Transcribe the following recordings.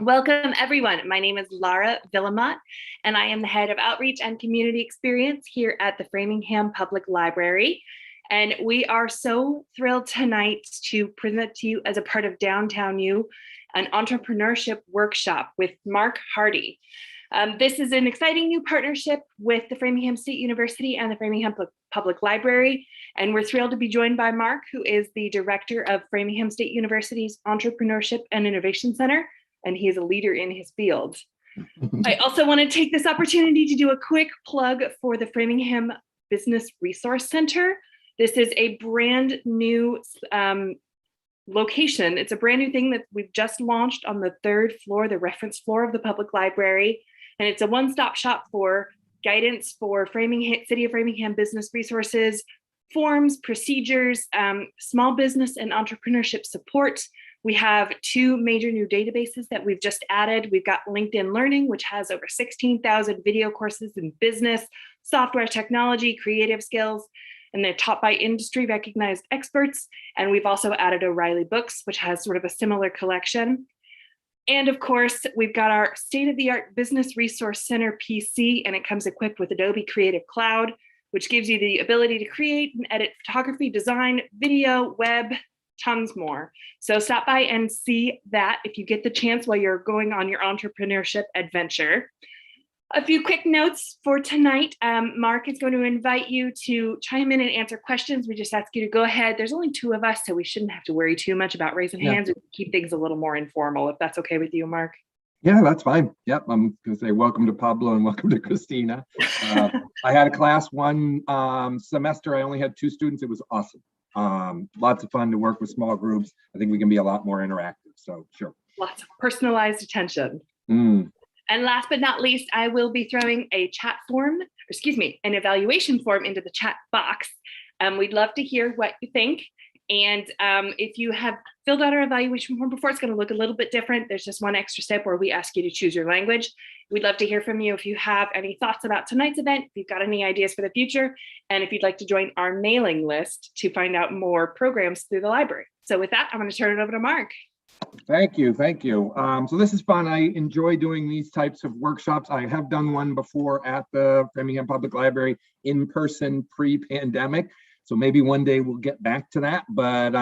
Welcome, everyone. My name is Lara Villamot, and I am the head of Outreach and Community Experience here at the Framingham Public Library. And we are so thrilled tonight to present to you, as a part of Downtown U, an entrepreneurship workshop with Mark Hardie. This is an exciting new partnership with the Framingham State University and the Framingham Public Library. And we're thrilled to be joined by Mark, who is the director of Framingham State University's Entrepreneurship and Innovation Center, and he is a leader in his field. I also want to take this opportunity to do a quick plug for the Framingham Business Resource Center. This is a brand new location. It's a brand new thing that we've just launched on the 3rd floor, the reference floor of the public library. And it's a one-stop shop for guidance for City of Framingham business resources, forms, procedures, small business and entrepreneurship support. We have 2 major new databases that we've just added. We've got LinkedIn Learning, which has over 16,000 video courses in business, software technology, creative skills, and they're taught by industry recognized experts. And we've also added O'Reilly Books, which has sort of a similar collection. And of course, we've got our state-of-the-art Business Resource Center PC, and it comes equipped with Adobe Creative Cloud, which gives you the ability to create and edit photography, design, video, web, tons more. So stop by and see that if you get the chance while you're going on your entrepreneurship adventure. A few quick notes for tonight. Mark is going to invite you to chime in and answer questions. We just ask you to go ahead. There's only 2 of us, so we shouldn't have to worry too much about raising hands. We can keep things a little more informal, if that's okay with you, Mark. Yeah, that's fine. Yep, I'm going to say welcome to Pablo and welcome to Christina. I had a class one semester. I only had 2 students. It was awesome. Lots of fun to work with small groups. I think we can be a lot more interactive, so sure. Lots of personalized attention. And last but not least, I will be throwing a an evaluation form into the chat box. We'd love to hear what you think. And if you have filled out our evaluation form before, it's going to look a little bit different. There's just one extra step where we ask you to choose your language. We'd love to hear from you if you have any thoughts about tonight's event, if you've got any ideas for the future, and if you'd like to join our mailing list to find out more programs through the library. So with that, I'm going to turn it over to Mark. Thank you. So this is fun. I enjoy doing these types of workshops. I have done one before at the Framingham Public Library in person pre-pandemic. So maybe one day we'll get back to that, but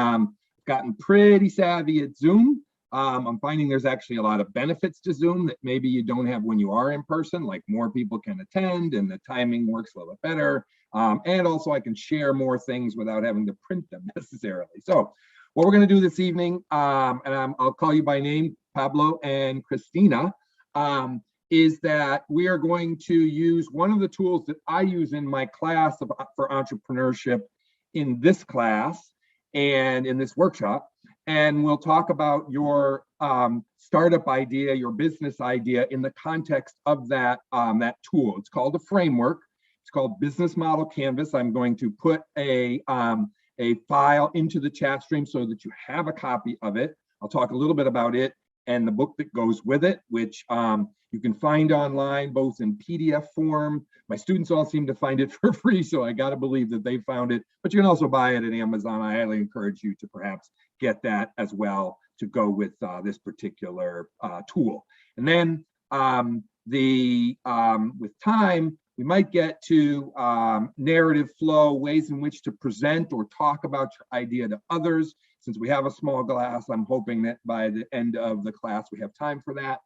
gotten pretty savvy at Zoom. I'm finding there's actually a lot of benefits to Zoom that maybe you don't have when you are in person, like more people can attend and the timing works a little bit better. And also I can share more things without having to print them necessarily. So what we're going to do this evening, and I'll call you by name, Pablo and Christina, is that we are going to use one of the tools that I use in my class for entrepreneurship in this class and in this workshop. And we'll talk about your startup idea, your business idea in the context of that, that tool. It's called a framework. It's called Business Model Canvas. I'm going to put a file into the chat stream so that you have a copy of it. I'll talk a little bit about it and the book that goes with it, which you can find online, both in PDF form. My students all seem to find it for free, so I got to believe that they found it, but you can also buy it at Amazon. I highly encourage you to perhaps get that as well to go with this particular tool. And then with time, we might get to narrative flow, ways in which to present or talk about your idea to others. Since we have a small class, I'm hoping that by the end of the class, we have time for that.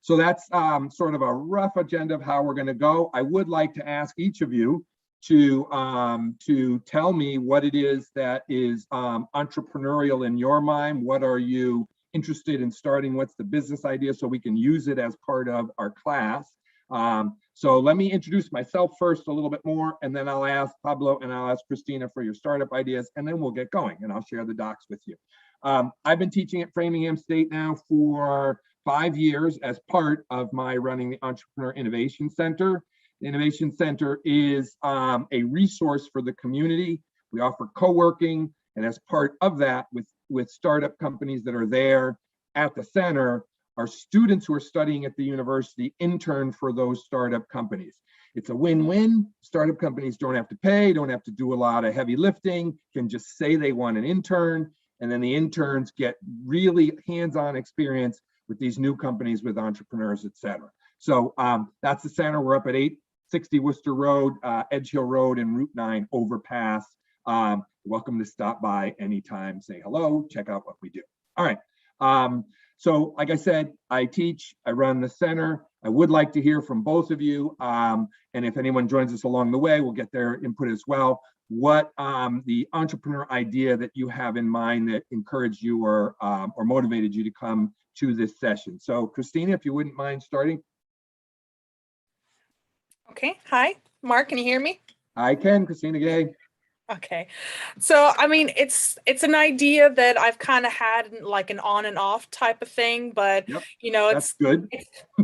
So that's sort of a rough agenda of how we're going to go. I would like to ask each of you to tell me what it is that is entrepreneurial in your mind. What are you interested in starting? What's the business idea so we can use it as part of our class? So let me introduce myself first a little bit more, and then I'll ask Pablo and I'll ask Christina for your startup ideas, and then we'll get going and I'll share the docs with you. I've been teaching at Framingham State now for 5 years as part of my running the Entrepreneur Innovation Center. The Innovation Center is a resource for the community. We offer co-working, and as part of that, with startup companies that are there at the center, our students who are studying at the university intern for those startup companies. It's a win-win. Startup companies don't have to pay, don't have to do a lot of heavy lifting, can just say they want an intern, and then the interns get really hands-on experience with these new companies, with entrepreneurs, et cetera. So that's the center. We're up at 860 Worcester Road, Edge Hill Road, and Route 9 overpass. Welcome to stop by anytime, say hello, check out what we do. All right. So like I said, I teach, I run the center. I would like to hear from both of you. And if anyone joins us along the way, we'll get their input as well. What the entrepreneur idea that you have in mind that encouraged you or motivated you to come to this session. So Christina, if you wouldn't mind starting. Okay. Hi, Mark, can you hear me? I can, Christina Gay. Okay. So, I mean, it's an idea that I've kind of had like an on and off type of thing, but Yep, you know, that's good.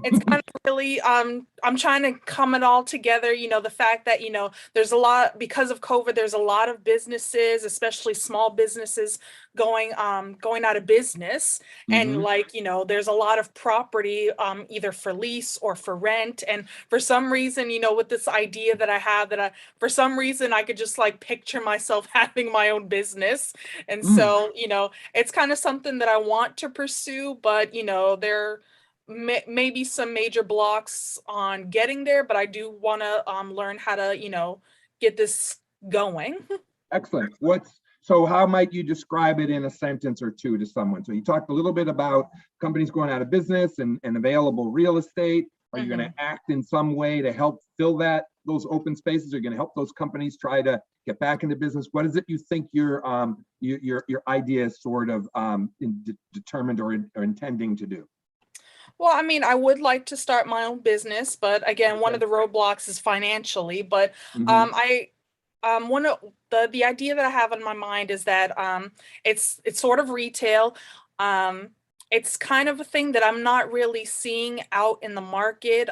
it's kind of really, I'm trying to come it all together, you know, the fact that, you know, there's a lot, because of COVID, there's a lot of businesses, especially small businesses going out of business. And like, you know, there's a lot of property, either for lease or for rent. And for some reason, you know, with this idea that I have for some reason, I could just like picture myself having my own business. And so, you know, it's kind of something that I want to pursue, but, you know, there may be some major blocks on getting there, but I do want to learn how to, you know, get this going. Excellent. So how might you describe it in a sentence or two to someone? So you talked a little bit about companies going out of business and available real estate. Are you going to act in some way to help fill those open spaces? Are you going to help those companies try to get back into business? What is it you think your idea is sort of determined or intending to do? Well, I mean, I would like to start my own business, but again, one of the roadblocks is financially. But one of the idea that I have in my mind is that it's sort of retail. It's kind of a thing that I'm not really seeing out in the market.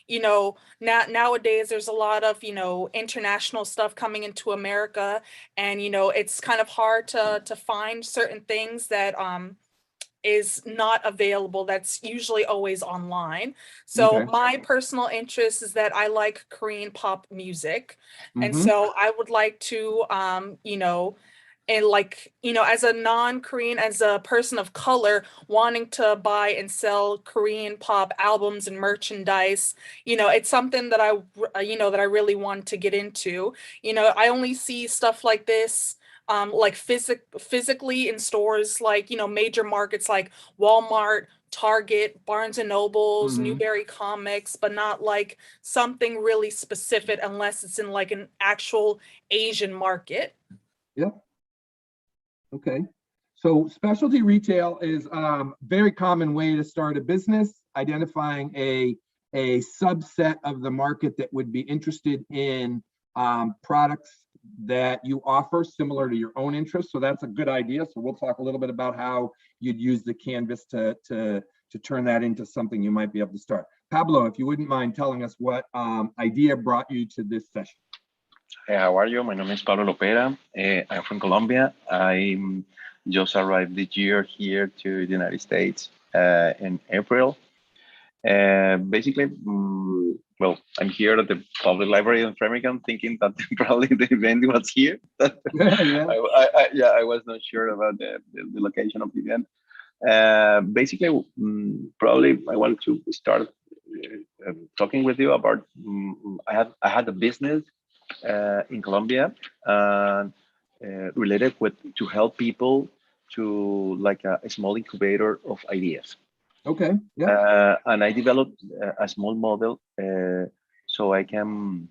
You know, nowadays there's a lot of, you know, international stuff coming into America, and you know, it's kind of hard to find certain things that is not available, that's usually always online. So my personal interest is that I like Korean pop music. And so I would like to, you know, and like, you know, as a non-Korean, as a person of color, wanting to buy and sell Korean pop albums and merchandise, you know, it's something that you know, that I really want to get into. You know, I only see stuff like this like physically in stores, like, you know, major markets like Walmart, Target, Barnes and Nobles, Newberry Comics, but not like something really specific unless it's in like an actual Asian market. Yeah. Okay. So specialty retail is a very common way to start a business, identifying a subset of the market that would be interested in products that you offer similar to your own interests. So that's a good idea. So we'll talk a little bit about how you'd use the canvas to turn that into something you might be able to start. Pablo, if you wouldn't mind telling us what idea brought you to this session. Hey, how are you? My name is Pablo Lopera. I'm from Colombia. I just arrived this year here to the United States in April. Basically, well, I'm here at the public library in Framingham, thinking that probably the event was here. I was not sure about the location of the event. Basically, probably I wanted to start talking with you about. I had a business in Colombia related to help people to like a small incubator of ideas. Okay. Yeah. And I developed a small model so I can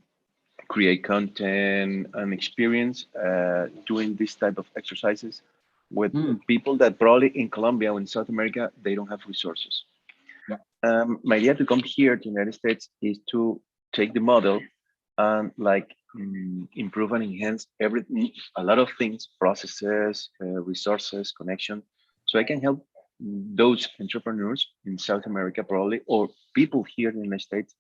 create content and experience doing this type of exercises with people that probably in Colombia or in South America, they don't have resources. Yeah. My idea to come here to the United States is to take the model and like improve and enhance everything, a lot of things, processes, resources, connection, so I can help those entrepreneurs in South America probably, or people here in the United States,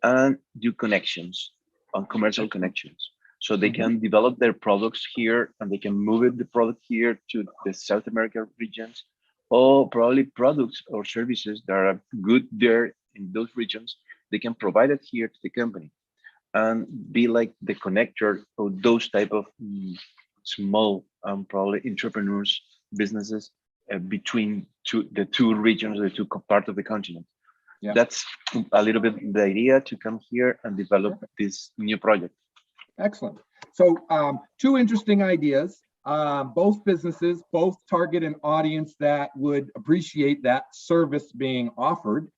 and do connections on commercial connections. So they can develop their products here and they can move the product here to the South America regions, or probably products or services that are good there in those regions. They can provide it here to the company and be like the connector of those type of small probably entrepreneurs, businesses between the two regions, the two parts of the continent. Yeah. That's a little bit the idea, to come here and develop this new project. Excellent. So two interesting ideas. Both businesses, both target an audience that would appreciate that service being offered.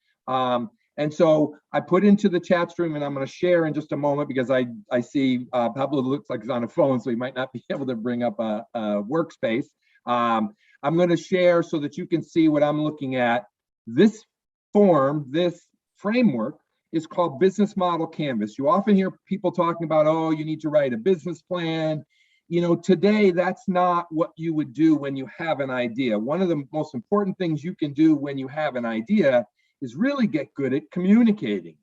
And so I put into the chat stream, and I'm going to share in just a moment, because I see Pablo looks like he's on a phone, so he might not be able to bring up a workspace. I'm going to share so that you can see what I'm looking at. This form, this framework, is called Business Model Canvas. You often hear people talking about, oh, you need to write a business plan. You know, today, that's not what you would do when you have an idea. One of the most important things you can do when you have an idea is really get good at communicating.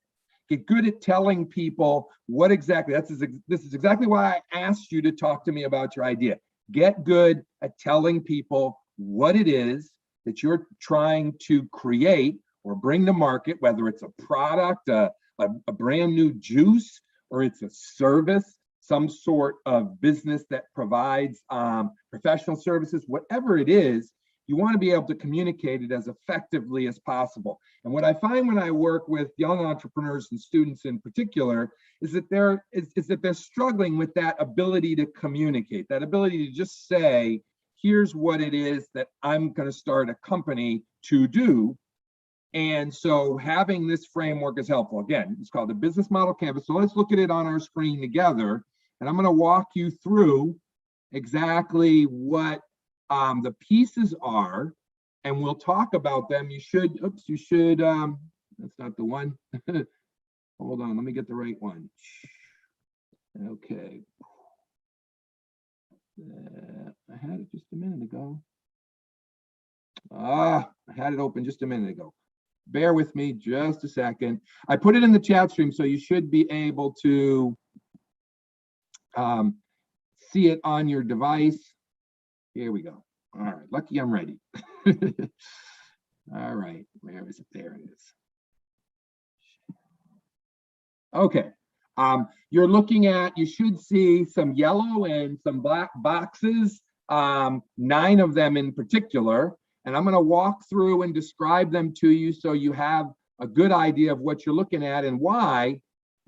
Get good at telling people what exactly, this is exactly why I asked you to talk to me about your idea. Get good at telling people what it is that you're trying to create or bring to market, whether it's a product, a brand new juice, or it's a service, some sort of business that provides professional services, whatever it is, you want to be able to communicate it as effectively as possible. And what I find when I work with young entrepreneurs and students in particular is that they're struggling with that ability to communicate, that ability to just say, here's what it is that I'm going to start a company to do. And so having this framework is helpful. Again, it's called the Business Model Canvas. So let's look at it on our screen together. And I'm going to walk you through exactly what the pieces are, and we'll talk about them. You should, that's not the one. Hold on, let me get the right one. Okay. I had it just a minute ago. I had it open just a minute ago. Bear with me just a second. I put it in the chat stream, so you should be able to see it on your device. Here we go. All right, lucky I'm ready. All right, where is it? There it is. Okay, you're looking at, you should see some yellow and some black boxes, 9 of them in particular, and I'm going to walk through and describe them to you so you have a good idea of what you're looking at and why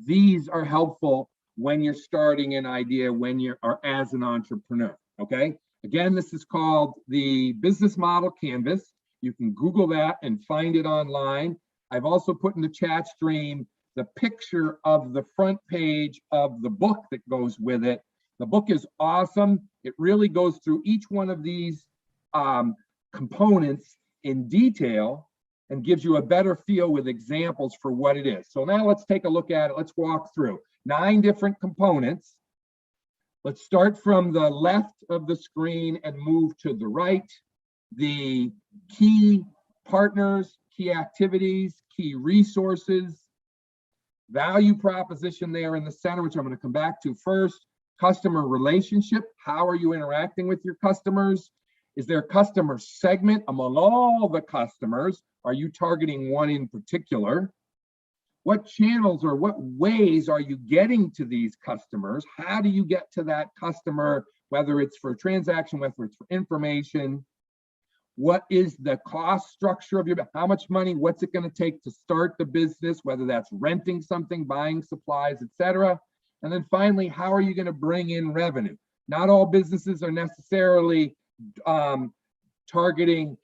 these are helpful when you're starting an idea, or as an entrepreneur, okay? Again, this is called the Business Model Canvas. You can Google that and find it online. I've also put in the chat stream the picture of the front page of the book that goes with it. The book is awesome. It really goes through each one of these components in detail and gives you a better feel with examples for what it is. So now let's take a look at it. Let's walk through 9 different components. Let's start from the left of the screen and move to the right. The key partners, key activities, key resources, value proposition there in the center, which I'm going to come back to first. Customer relationship, how are you interacting with your customers? Is there a customer segment among all the customers? Are you targeting one in particular? What channels or what ways are you getting to these customers? How do you get to that customer, whether it's for a transaction, whether it's for information? What is the cost structure of how much money, what's it going to take to start the business, whether that's renting something, buying supplies, etc. And then finally, how are you going to bring in revenue? Not all businesses are necessarily targeting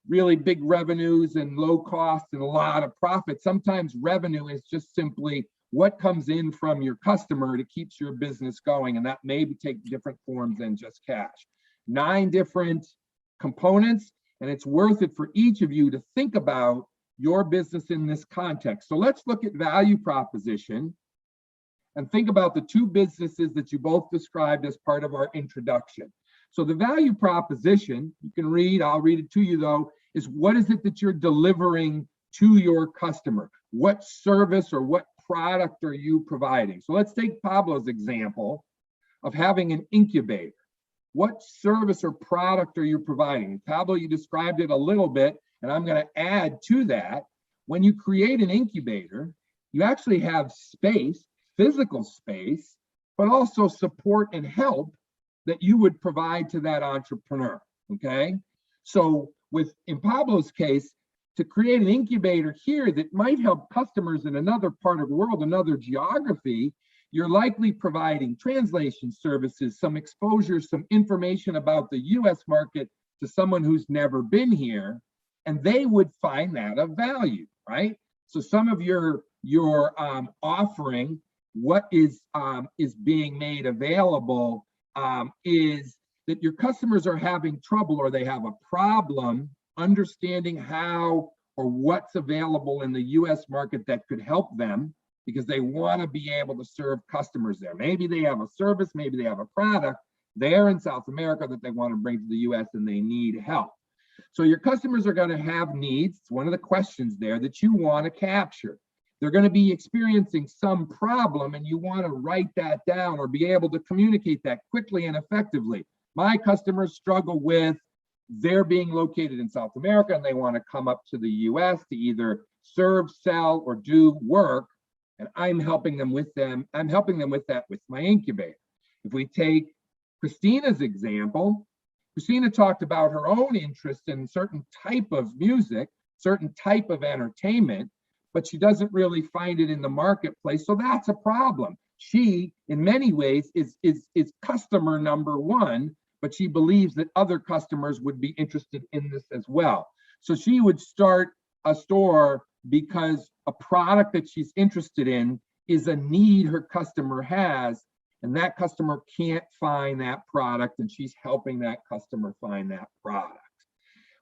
really big revenues and low costs and a lot of profit. Sometimes revenue is just simply what comes in from your customer that keeps your business going, and that may take different forms than just cash. 9 different components, and it's worth it for each of you to think about your business in this context. So let's look at value proposition and think about the 2 businesses that you both described as part of our introduction. So the value proposition, you can read, I'll read it to you though, is what is it that you're delivering to your customer? What service or what product are you providing? So let's take Pablo's example of having an incubator. What service or product are you providing? Pablo, you described it a little bit, and I'm going to add to that. When you create an incubator, you actually have space, physical space, but also support and help that you would provide to that entrepreneur, okay? So in Pablo's case, to create an incubator here that might help customers in another part of the world, another geography, you're likely providing translation services, some exposure, some information about the US market to someone who's never been here, and they would find that of value, right? So some of your offering, what is being made available is that your customers are having trouble or they have a problem understanding how or what's available in the US market that could help them, because they want to be able to serve customers there. Maybe they have a service, maybe they have a product there in South America that they want to bring to the US and they need help. So your customers are going to have needs. It's one of the questions there that you want to capture. They're going to be experiencing some problem and you want to write that down or be able to communicate that quickly and effectively. My customers struggle with they're being located in South America and they want to come up to the US to either serve, sell, or do work. And I'm helping them with that with my incubator. If we take Christina's example, Christina talked about her own interest in certain type of music, certain type of entertainment, but she doesn't really find it in the marketplace. So that's a problem. She, in many ways, is customer number one, but she believes that other customers would be interested in this as well. So she would start a store because a product that she's interested in is a need her customer has, and that customer can't find that product, and she's helping that customer find that product.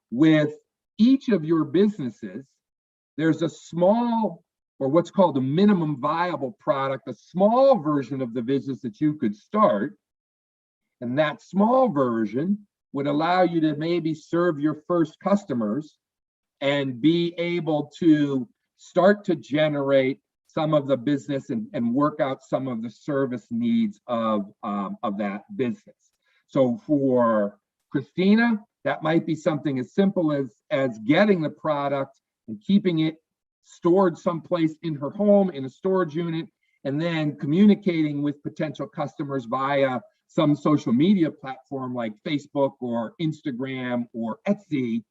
With each of your businesses, there's a small, or what's called a minimum viable product, a small version of the business that you could start. And that small version would allow you to maybe serve your first customers and be able to start to generate some of the business and work out some of the service needs of that business. So for Christina, that might be something as simple as getting the product and keeping it stored someplace in her home in a storage unit, and then communicating with potential customers via some social media platform like Facebook or Instagram or Etsy,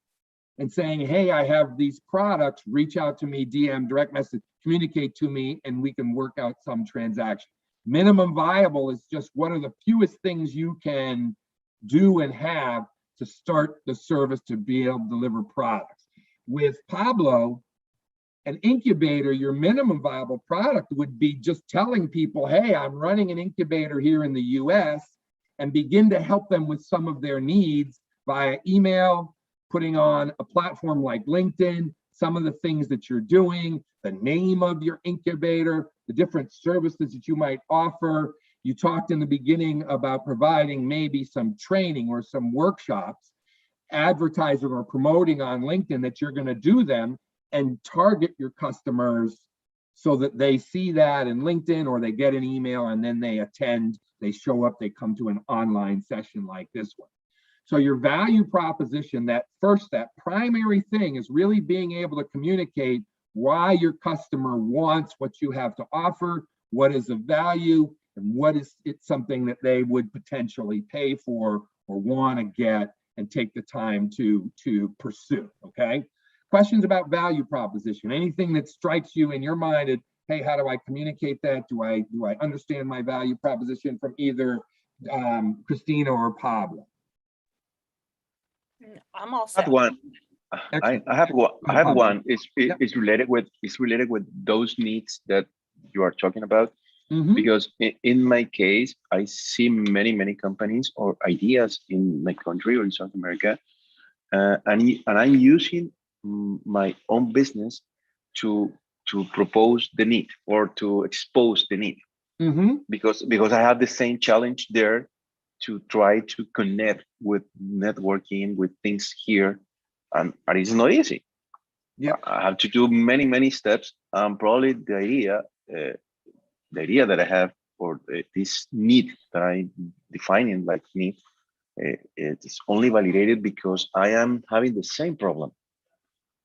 and saying, hey, I have these products, reach out to me, DM, direct message, communicate to me, and we can work out some transaction. Minimum viable is just one of the fewest things you can do and have to start the service to be able to deliver products. With Pablo, an incubator, your minimum viable product would be just telling people, hey, I'm running an incubator here in the US, and begin to help them with some of their needs via email, putting on a platform like LinkedIn, some of the things that you're doing, the name of your incubator, the different services that you might offer. You talked in the beginning about providing maybe some training or some workshops, advertising or promoting on LinkedIn that you're going to do them and target your customers so that they see that in LinkedIn, or they get an email and then they attend, they show up, they come to an online session like this one. So your value proposition, that primary thing is really being able to communicate why your customer wants what you have to offer, what is of value, and what is it something that they would potentially pay for or want to get and take the time to pursue, okay? Questions about value proposition, anything that strikes you in your mind, and, hey, how do I communicate that? Do I understand my value proposition from either Christina or Pablo? I'm all I set. have one. Excellent. I have one. I have Pablo. one. It's related with those needs that you are talking about. Mhm. Because in my case, I see many companies or ideas in my country or in South America, and I'm using my own business to propose the need or to expose the need, because I have the same challenge there to try to connect with networking with things here, and it's not easy. Yeah, I have to do many steps. Probably the idea that I have, or this need that I'm defining like need, it's only validated because I am having the same problem.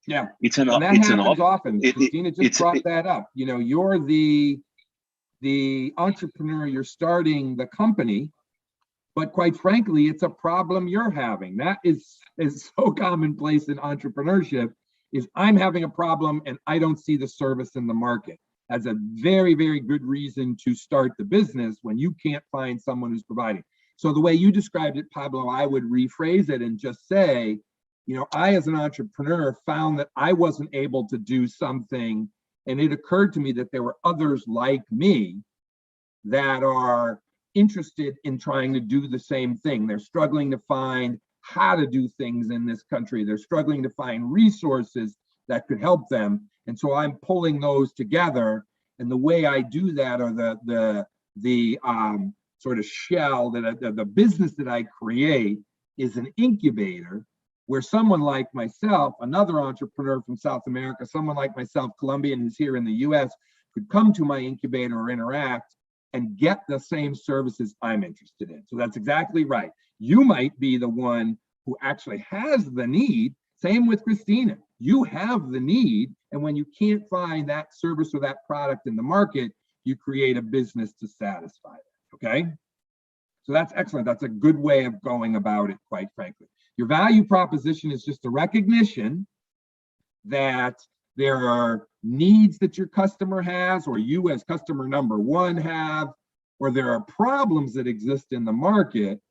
yeah. It's And that happens often. Christina just brought that up. You know, you're the entrepreneur, you're starting the company, But quite frankly, it's a problem you're having. That is so commonplace in entrepreneurship, is I'm having a problem and I don't see the service in the market. As a very, very good reason to start the business when you can't find someone who's providing. So the way you described it, Pablo, I would rephrase it and just say, I, as an entrepreneur, found that I wasn't able to do something, and it occurred to me that there were others like me that are interested in trying to do the same thing. They're struggling to find how to do things in this country. They're struggling to find resources that could help them. And so I'm pulling those together. And the way I do that, or the sort of shell, the business that I create, is an incubator where someone like myself, another entrepreneur from South America, someone like myself, Colombian, who's here in the US, could come to my incubator or interact and get the same services I'm interested in. So that's exactly right. You might be the one who actually has the need. Same with Christina. You have the need, and when you can't find that service or that product in the market, you create a business to satisfy it, okay? So that's excellent. That's a good way of going about it, quite frankly. Your value proposition is just a recognition that there are needs that your customer has, or you as customer number one have, or there are problems that exist in the market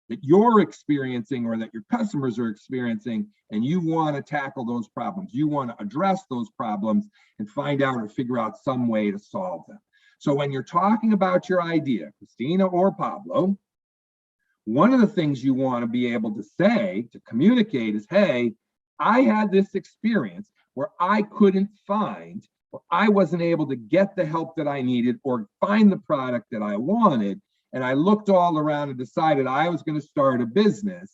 that you're experiencing or that your customers are experiencing, and you want to tackle those problems. You want to address those problems and find out or figure out some way to solve them. So when you're talking about your idea, Christina or Pablo, one of the things you want to be able to say, to communicate, is, hey, I had this experience where I couldn't find, or I wasn't able to get the help that I needed or find the product that I wanted. And I looked all around and decided I was going to start a business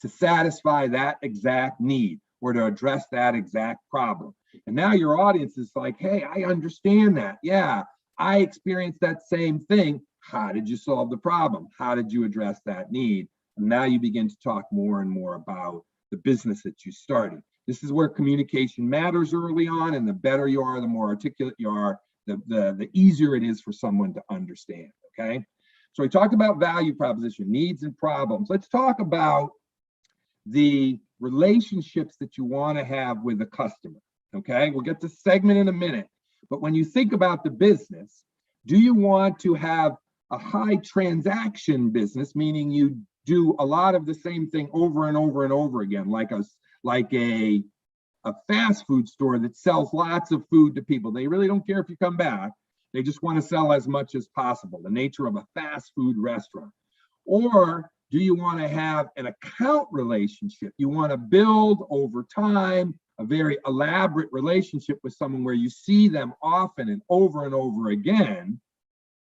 to satisfy that exact need or to address that exact problem. And now your audience is like, hey, I understand that. Yeah, I experienced that same thing. How did you solve the problem? How did you address that need? And now you begin to talk more and more about the business that you started. This is where communication matters early on, and the better you are, the more articulate you are, the easier it is for someone to understand, okay? So we talked about value proposition, needs and problems. Let's talk about the relationships that you want to have with a customer, okay? We'll get to segment in a minute, but when you think about the business, do you want to have a high transaction business, meaning you do a lot of the same thing over and over and over again, like a fast food store that sells lots of food to people? They really don't care if you come back. They just want to sell as much as possible, the nature of a fast food restaurant. Or do you want to have an account relationship? You want to build over time a very elaborate relationship with someone where you see them often and over again,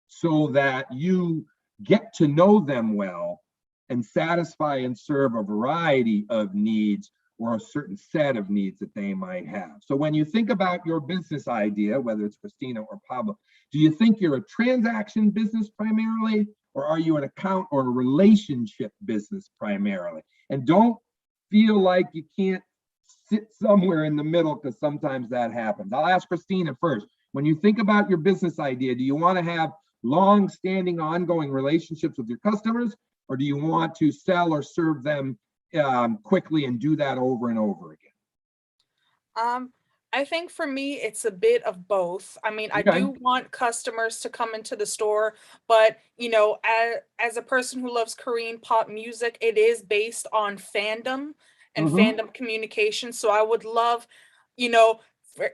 so that you get to know them well and satisfy and serve a variety of needs, or a certain set of needs that they might have. So when you think about your business idea, whether it's Christina or Pablo, do you think you're a transaction business primarily, or are you an account or a relationship business primarily? And don't feel like you can't sit somewhere in the middle, because sometimes that happens. I'll ask Christina first. When you think about your business idea, do you want to have long-standing, ongoing relationships with your customers, or do you want to sell or serve them quickly and do that over and over again? I think for me, it's a bit of both. I mean, I Okay. do want customers to come into the store, but as a person who loves Korean pop music, it is based on fandom and fandom communication. So I would love,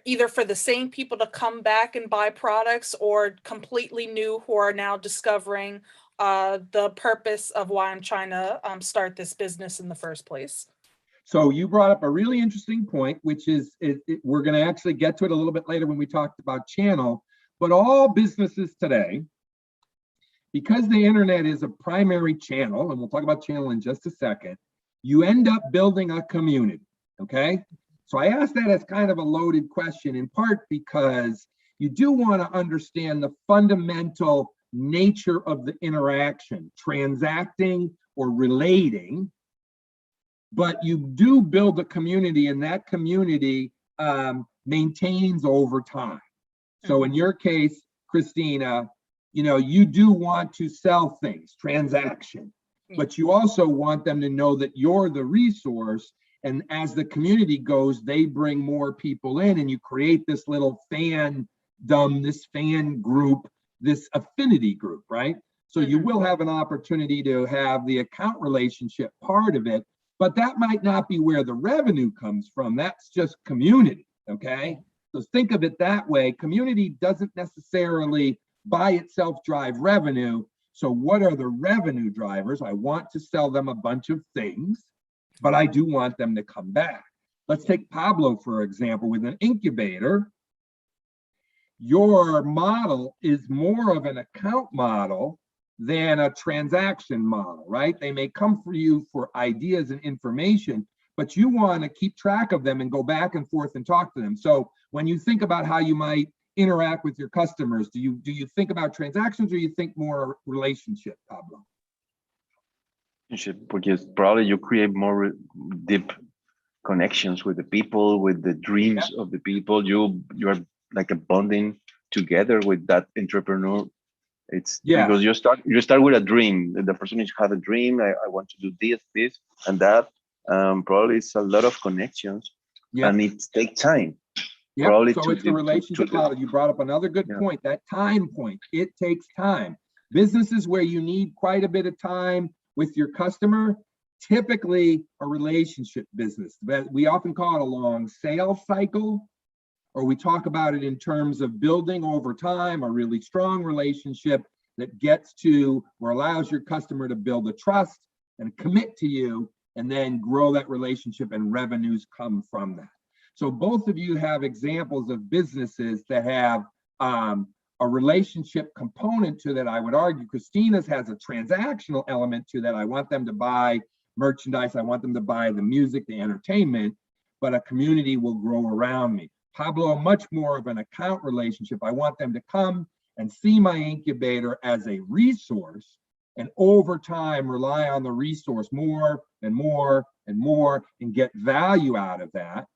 either for the same people to come back and buy products, or completely new who are now discovering the purpose of why I'm trying to start this business in the first place. So you brought up a really interesting point, which is we're going to actually get to it a little bit later when we talked about channel, but all businesses today, because the internet is a primary channel, and we'll talk about channel in just a second, you end up building a community, okay? So I asked that as kind of a loaded question, in part because you do want to understand the fundamental nature of the interaction, transacting or relating, but you do build a community, and that community maintains over time. So in your case, Christina, you do want to sell things, transaction. but you also want them to know that you're the resource. And as the community goes, they bring more people in, and you create this little fandom, this fan group, this affinity group, right? So you will have an opportunity to have the account relationship part of it, but that might not be where the revenue comes from. That's just community, okay? So think of it that way. Community doesn't necessarily by itself drive revenue. So what are the revenue drivers? I want to sell them a bunch of things, but I do want them to come back. Let's take Pablo, for example, with an incubator. Your model is more of an account model than a transaction model, right? They may come for you for ideas and information, but you want to keep track of them and go back and forth and talk to them. So when you think about how you might interact with your customers, do you think about transactions, or you think more relationship, Pablo? Because probably you create more deep connections with the people, with the dreams of the people. You are like a bonding together with that entrepreneur. It's because you start with a dream. The person is have a dream. I want to do this, and that. Probably it's a lot of connections, and it takes time. Probably so it's the relationship model. You brought up another good point. That time point. It takes time. Businesses where you need quite a bit of time with your customer, typically a relationship business. We often call it a long sales cycle, or we talk about it in terms of building over time a really strong relationship that gets to or allows your customer to build a trust and commit to you, and then grow that relationship, and revenues come from that. So both of you have examples of businesses that have a relationship component to that. I would argue Christina's has a transactional element to that. I want them to buy merchandise. I want them to buy the music, the entertainment, but a community will grow around me. Pablo, much more of an account relationship. I want them to come and see my incubator as a resource, and over time rely on the resource more and more and more, and get value out of that.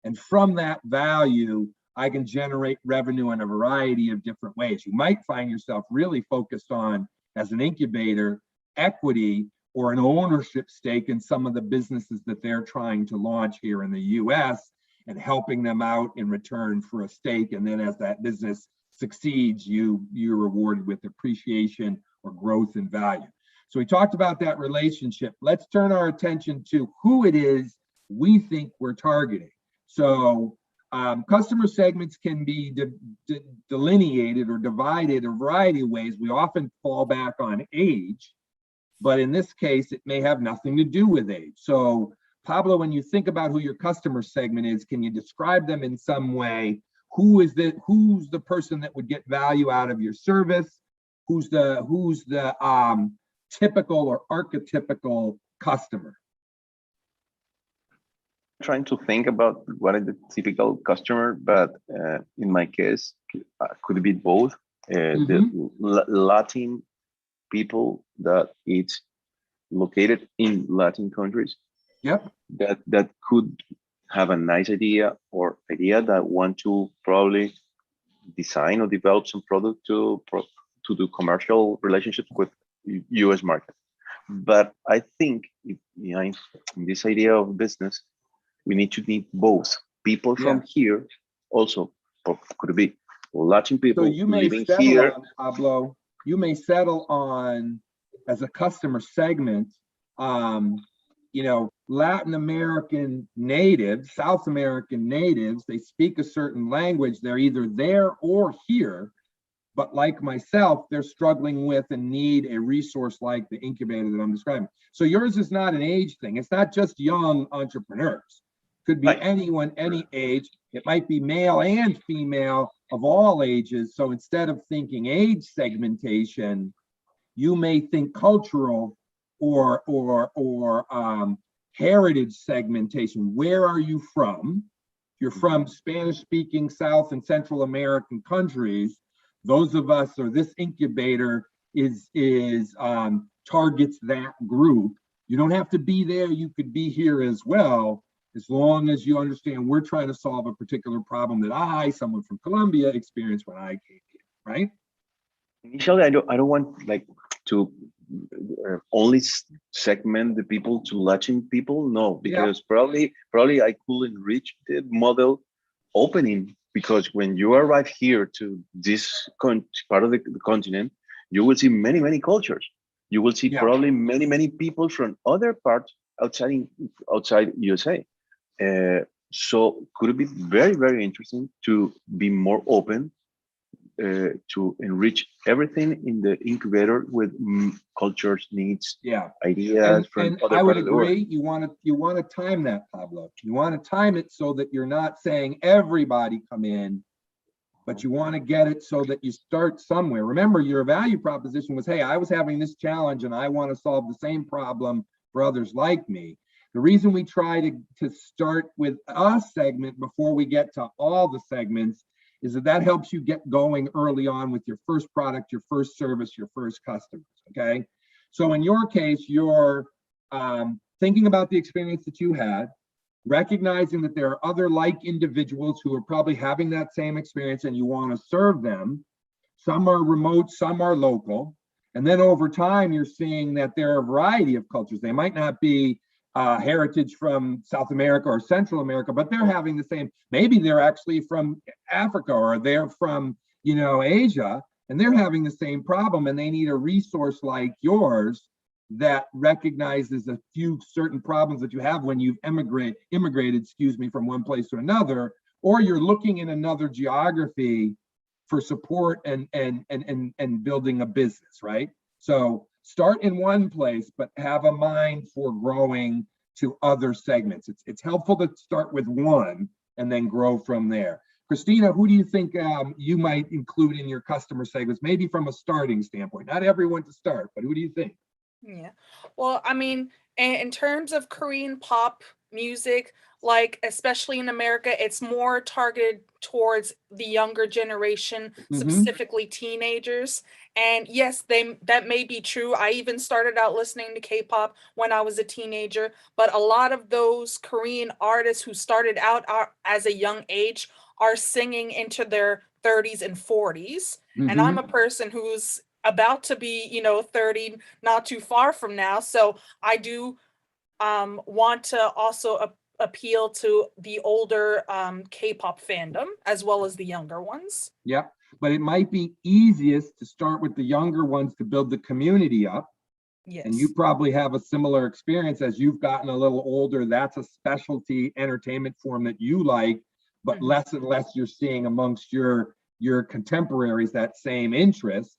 And from that value, I can generate revenue in a variety of different ways. You might find yourself really focused on, as an incubator, equity or an ownership stake in some of the businesses that they're trying to launch here in the US, and helping them out in return for a stake. And then as that business succeeds, you're rewarded with appreciation or growth in value. So we talked about that relationship. Let's turn our attention to who it is we think we're targeting. So customer segments can be delineated or divided a variety of ways. We often fall back on age, but in this case, it may have nothing to do with age. So Pablo, when you think about who your customer segment is, can you describe them in some way? Who's the person that would get value out of your service? Who's the typical or archetypical customer? Trying to think about what is the typical customer, but in my case, could be both. The Latin people that it's located in Latin countries. Yep. That could have a nice idea that want to probably design or develop some product to do commercial relationships with US market. But I think in this idea of business, we need both people from here, also could be Latin people living here. Pablo, you may settle on, as a customer segment, Latin American natives, South American natives. They speak a certain language. They're either there or here, but like myself, they're struggling with and need a resource like the incubator that I'm describing. So yours is not an age thing. It's not just young entrepreneurs. Could be anyone, any age. It might be male and female of all ages. So instead of thinking age segmentation, you may think cultural or heritage segmentation. Where are you from? If you're from Spanish-speaking South and Central American countries, those of us, or this incubator targets that group. You don't have to be there. You could be here as well, as long as you understand we're trying to solve a particular problem that someone from Colombia, experienced when I came here, right? Initially, I don't want to only segment the people to Latin people? No, Yeah. because probably I couldn't reach the model opening, because when you arrive here to this part of the continent, you will see many cultures. You will see Yeah. probably many people from other parts outside USA. So could it be very interesting to be more open, to enrich everything in the incubator with cultures, needs, Yeah. ideas from And other I would parts of the world? agree. You want to time that, Pablo. You want to time it so that you're not saying everybody come in, but you want to get it so that you start somewhere. Remember, your value proposition was, hey, I was having this challenge and I want to solve the same problem for others like me. The reason we try to start with a segment before we get to all the segments is that helps you get going early on with your first product, your first service, your first customers, okay? So in your case, you're thinking about the experience that you had, recognizing that there are other like individuals who are probably having that same experience and you want to serve them. Some are remote, some are local. And then over time, you're seeing that there are a variety of cultures. They might not be heritage from South America or Central America, but they're having the same, maybe they're actually from Africa or they're from, Asia, and they're having the same problem, and they need a resource like yours that recognizes a few certain problems that you have when you've immigrated, from one place to another, or you're looking in another geography for support and building a business, right? So start in one place, but have a mind for growing to other segments. It's helpful to start with one and then grow from there. Christina, who do you think you might include in your customer segments, maybe from a starting standpoint? Not everyone to start, but who do you think? Yeah. Well, I mean, in terms of Korean pop music, like especially in America, it's more targeted towards the younger generation, specifically teenagers. And yes, that may be true. I even started out listening to K-pop when I was a teenager, but a lot of those Korean artists who started out as a young age are singing into their 30s and 40s. And I'm a person who's about to be, 30, not too far from now. So I do want to also appeal to the older K-pop fandom as well as the younger ones. Yeah, but it might be easiest to start with the younger ones to build the community up. Yes. And you probably have a similar experience as you've gotten a little older. That's a specialty entertainment form that you like, but less and less you're seeing amongst your contemporaries that same interest.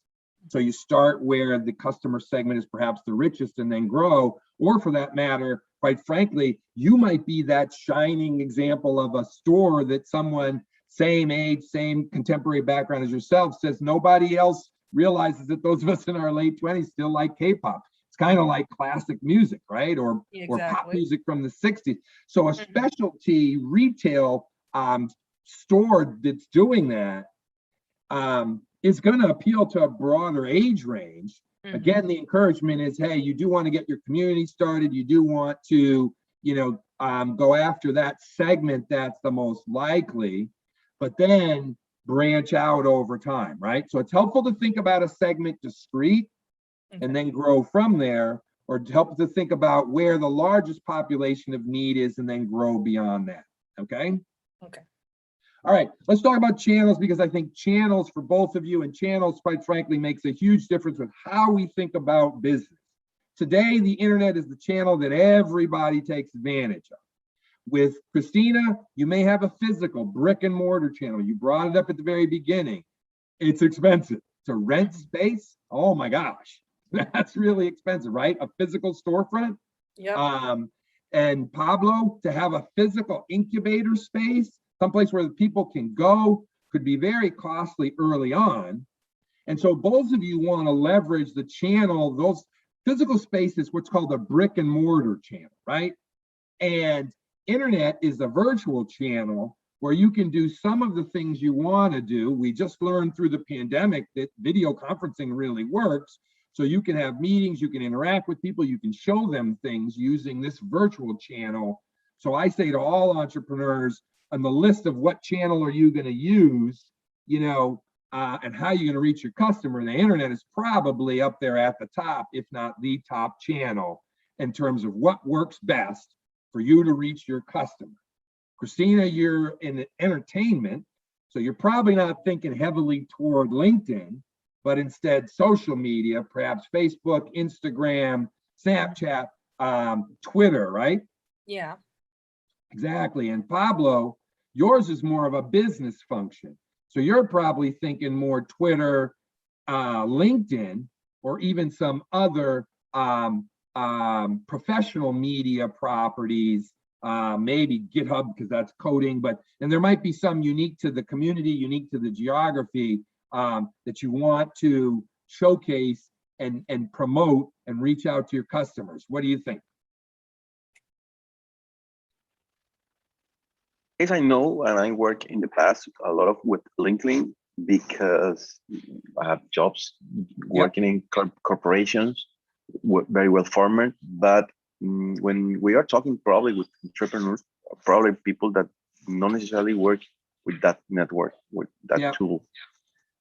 So you start where the customer segment is perhaps the richest and then grow, or for that matter, quite frankly, you might be that shining example of a store that someone same age, same contemporary background as yourself says nobody else realizes that those of us in our late 20s still like K-pop. It's kind of like classic music, right? Or pop music from the 60s. So a specialty retail store that's doing that is going to appeal to a broader age range. Again, the encouragement is, hey, you do want to get your community started. You do want to, go after that segment that's the most likely, but then branch out over time, right? So it's helpful to think about a segment discrete and then grow from there, or help to think about where the largest population of need is and then grow beyond that, okay? Okay. All right, let's talk about channels, because I think channels for both of you, and channels, quite frankly, makes a huge difference with how we think about business. Today, the internet is the channel that everybody takes advantage of. With Christina, you may have a physical brick and mortar channel. You brought it up at the very beginning. It's expensive. To rent space, oh my gosh, that's really expensive, right? A physical storefront. Yeah. And Pablo, to have a physical incubator space, someplace where the people can go, could be very costly early on. And so both of you want to leverage the channel, those physical spaces, what's called a brick and mortar channel, right? And internet is a virtual channel where you can do some of the things you want to do. We just learned through the pandemic that video conferencing really works. So you can have meetings, you can interact with people, you can show them things using this virtual channel. So I say to all entrepreneurs, on the list of what channel are you going to use, and how you're going to reach your customer, the internet is probably up there at the top, if not the top channel in terms of what works best for you to reach your customer. Christina, you're in entertainment, so you're probably not thinking heavily toward LinkedIn, but instead social media, perhaps Facebook, Instagram, Snapchat, Twitter, right? Yeah. Exactly. And Pablo, yours is more of a business function. So you're probably thinking more Twitter, LinkedIn, or even some other professional media properties, maybe GitHub, because that's coding, and there might be some unique to the community, unique to the geography, that you want to showcase and promote and reach out to your customers. What do you think? Yes, I know, and I work in the past a lot of with LinkedIn because I have jobs working in corporations, very well formed. But when we are talking probably with entrepreneurs, probably people that not necessarily work with that network, with that tool,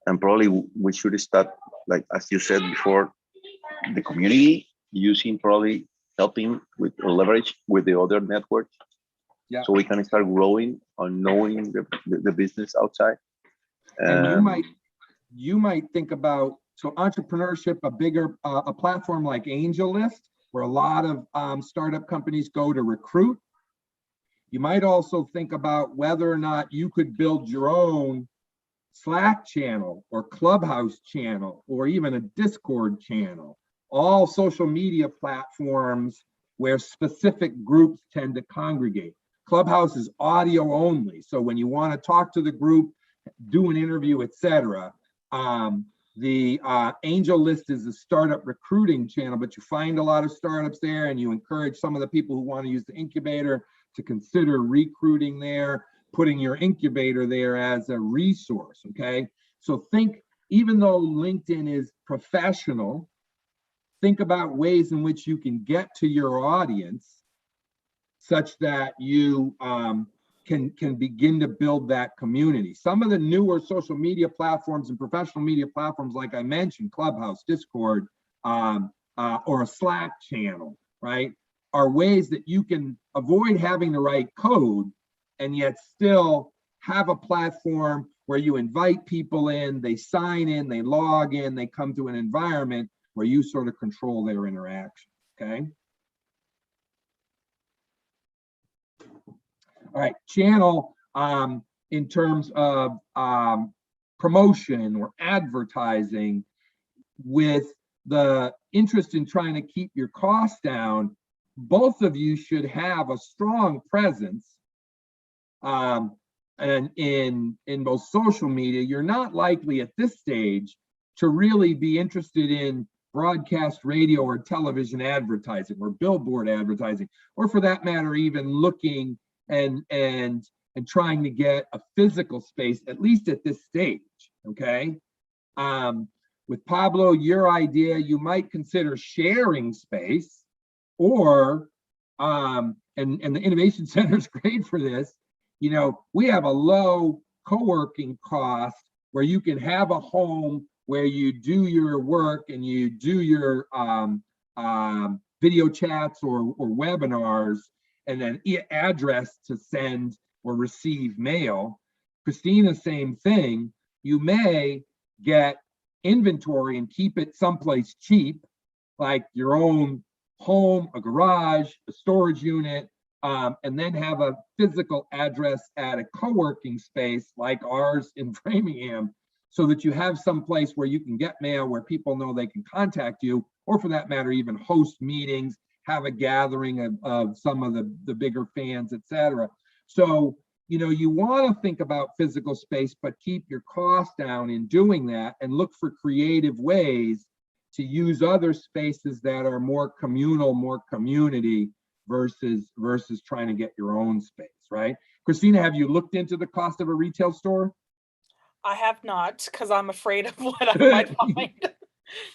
and probably we should start, like as you said before, the community using probably helping with leverage with the other networks. So we can start growing or knowing the business outside. And you might think about, so entrepreneurship, a platform like AngelList, where a lot of startup companies go to recruit. You might also think about whether or not you could build your own Slack channel or Clubhouse channel or even a Discord channel, all social media platforms where specific groups tend to congregate. Clubhouse is audio only, so when you want to talk to the group, do an interview, etc. The AngelList is a startup recruiting channel, but you find a lot of startups there, and you encourage some of the people who want to use the incubator to consider recruiting there, putting your incubator there as a resource. Okay, so think, even though LinkedIn is professional, think about ways in which you can get to your audience such that you can begin to build that community. Some of the newer social media platforms and professional media platforms, like I mentioned, Clubhouse, Discord, or a Slack channel, right, are ways that you can avoid having to write code and yet still have a platform where you invite people in, they sign in, they log in, they come to an environment where you sort of control their interaction, okay? All right, channel in terms of promotion or advertising, with the interest in trying to keep your costs down, both of you should have a strong presence. And in both social media, you're not likely at this stage to really be interested in broadcast radio or television advertising or billboard advertising, or for that matter, even looking and trying to get a physical space, at least at this stage, okay? With Pablo, your idea, you might consider sharing space, or, and the Innovation Center is great for this, you know, we have a low co-working cost where you can have a home where you do your work and you do your video chats or webinars, and then address to send or receive mail. Christina, same thing. You may get inventory and keep it someplace cheap, like your own home, a garage, a storage unit, and then have a physical address at a co-working space like ours in Framingham, so that you have some place where you can get mail, where people know they can contact you, or for that matter, even host meetings, have a gathering of some of the bigger fans, etc. So, you know, you want to think about physical space, but keep your costs down in doing that, and look for creative ways to use other spaces that are more communal, more community, versus trying to get your own space, right? Christina, have you looked into the cost of a retail store? I have not, because I'm afraid of what I might find.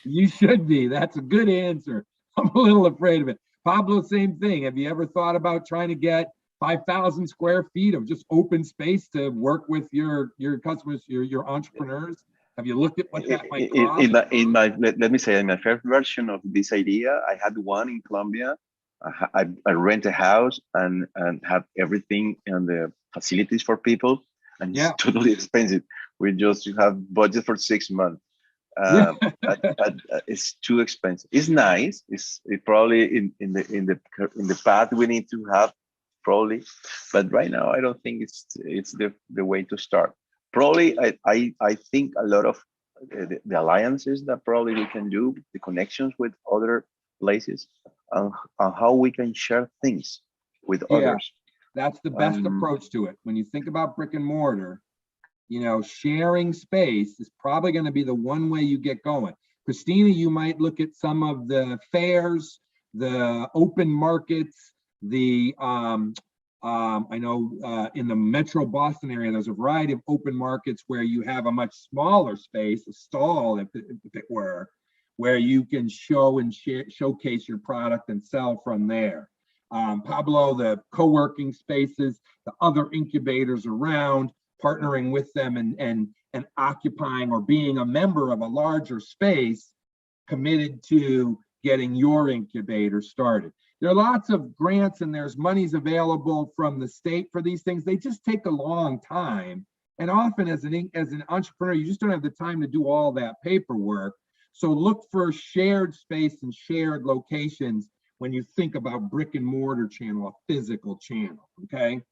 You should be. That's a good answer. I'm a little afraid of it. Pablo, same thing. Have you ever thought about trying to get 5,000 square feet of just open space to work with your customers, your entrepreneurs? Have you looked at what that might In, cost? let me say, in my first version of this idea, I had one in Colombia. I rent a house and have everything and the facilities for people, and it's totally expensive. We just have budget for 6 months. But it's too expensive. It's nice. It probably in the path we need to have probably, but right now I don't think it's the way to start. Probably I think a lot of the alliances that probably we can do, the connections with other places, and how we can share things with others. That's the best approach to it. When you think about brick and mortar, sharing space is probably going to be the one way you get going. Christina, you might look at some of the fairs, the open markets, I know in the Metro Boston area, there's a variety of open markets where you have a much smaller space, a stall, if it were, where you can show and showcase your product and sell from there. Pablo, the co-working spaces, the other incubators around, partnering with them and occupying or being a member of a larger space committed to getting your incubator started. There are lots of grants and there's monies available from the state for these things. They just take a long time. And often as an entrepreneur, you just don't have the time to do all that paperwork. So look for shared space and shared locations when you think about brick and mortar channel, a physical channel, okay?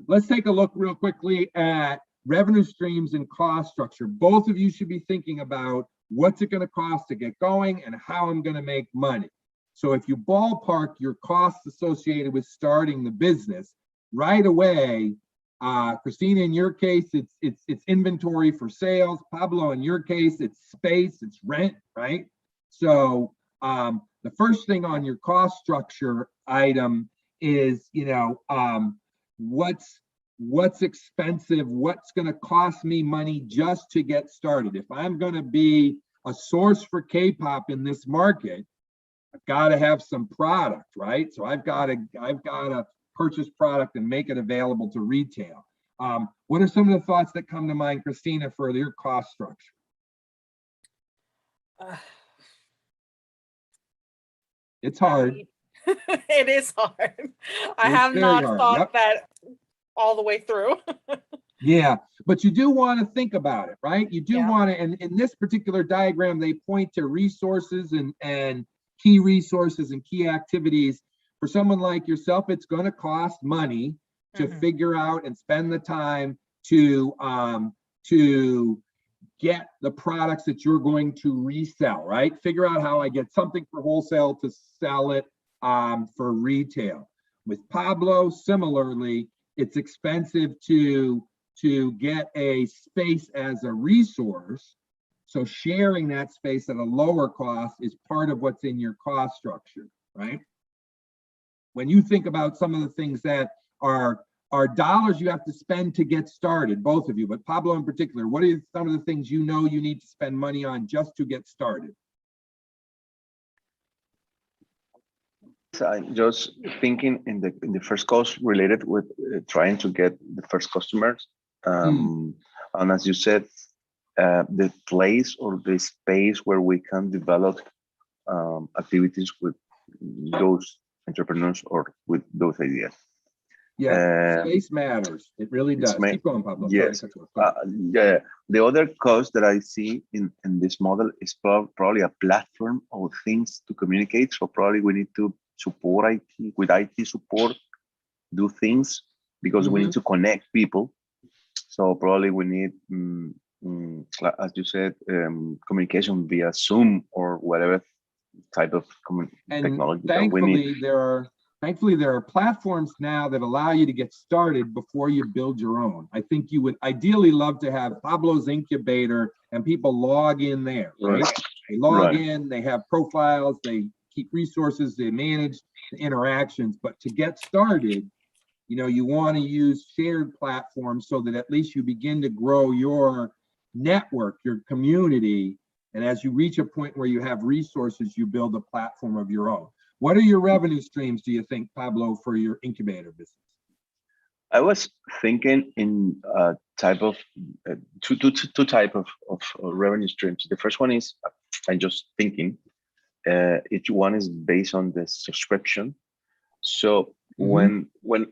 Let's take a look real quickly at revenue streams and cost structure. Both of you should be thinking about what's it going to cost to get going and how I'm going to make money. So if you ballpark your costs associated with starting the business right away, Christina, in your case, it's inventory for sales. Pablo, in your case, it's space, it's rent, right? So the first thing on your cost structure item is, what's expensive, what's going to cost me money just to get started. If I'm going to be a source for K-pop in this market, I've got to have some product, right? So I've got to purchase product and make it available to retail. What are some of the thoughts that come to mind, Christina, for your cost structure? It's hard. It is hard. I have not thought that all the way through. Yeah, but you do want to think about it, right? You do want to, and in this particular diagram, they point to resources and key resources and key activities. For someone like yourself, it's going to cost money to figure out and spend the time to get the products that you're going to resell, right? Figure out how I get something for wholesale to sell it for retail. With Pablo, similarly, it's expensive to get a space as a resource. So sharing that space at a lower cost is part of what's in your cost structure, right? When you think about some of the things that are dollars you have to spend to get started, both of you, but Pablo in particular, what are some of the things you know you need to spend money on just to get started? I'm just thinking in the first cost related with trying to get the first customers. And as you said, the place or the space where we can develop activities with those entrepreneurs or with those ideas. Yeah, space matters. It really does. Keep going, Pablo. Yes. Yeah. The other cost that I see in this model is probably a platform of things to communicate. So probably we need to support IT with IT support, do things because we need to connect people. So probably we need, as you said, communication via Zoom or whatever type of technology that we need. Thankfully, there are platforms now that allow you to get started before you build your own. I think you would ideally love to have Pablo's incubator and people log in there, right? They log in, they have profiles, they keep resources, they manage the interactions. But to get started, you want to use shared platforms so that at least you begin to grow your network, your community. And as you reach a point where you have resources, you build a platform of your own. What are your revenue streams, do you think, Pablo, for your incubator business? I was thinking in type of two type of of revenue streams. The first one is, I'm just thinking, each one is based on the subscription. So when an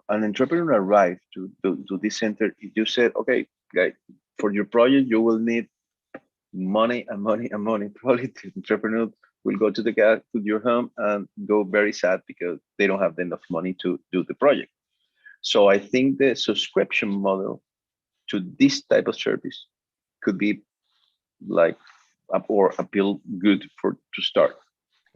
entrepreneur arrived to this center, you said, okay, guys, for your project, you will need money and money and money. Probably the entrepreneur will go to your home and go very sad because they don't have enough money to do the project. So I think the subscription model to this type of service could be like or appeal good to start.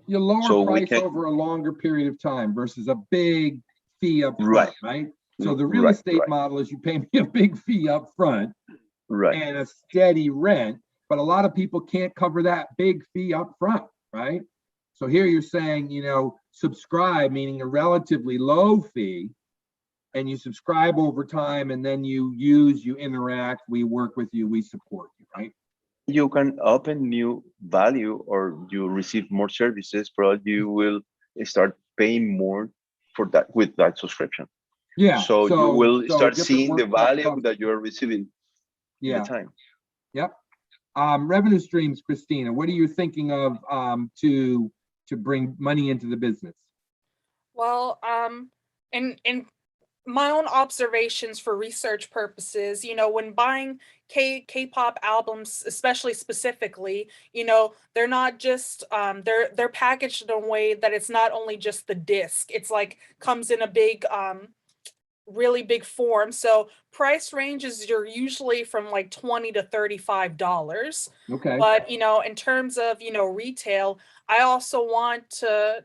You lower So price over a longer period of time versus a big fee up front, right? So the real estate model is you pay me a big fee up front and a steady rent, but a lot of people can't cover that big fee up front, right? So here you're saying, you know, subscribe, meaning a relatively low fee, and you subscribe over time, and then you interact, we work with you, we support you, right? You can open new value, or you receive more services, but you will start paying more for that with that subscription. Yeah. So you will start seeing the value stuff. that you are receiving in the time. Yep. Revenue streams, Christina, what are you thinking of to bring money into the business? Well, in my own observations for research purposes, you know, when buying K-pop albums, especially specifically, you know, they're not just they're packaged in a way that it's not only just the disc. It's like comes in a big really big form. So price ranges are usually from like $20 to $35. Okay. But, you know, in terms of, you know, retail, I also want to,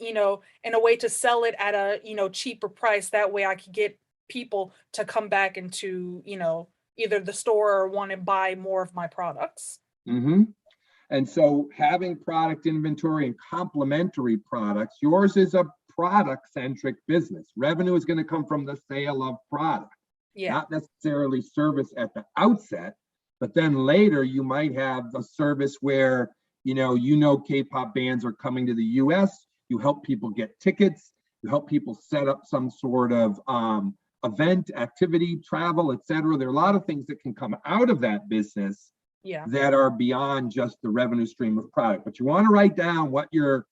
you know, in a way to sell it at a, you know, cheaper price. That way I could get people to come back into, you know, either the store or want to buy more of my products. Mm-hmm. And so having product inventory and complementary products, yours is a product-centric business. Revenue is going to come from the sale of product, not necessarily service at the outset, but then later you might have the service where, you know, K-pop bands are coming to the US, you help people get tickets, you help people set up some sort of event, activity, travel, etc. There are a lot of things that can come out of that business that are beyond just the revenue stream of product. But you want to write down what your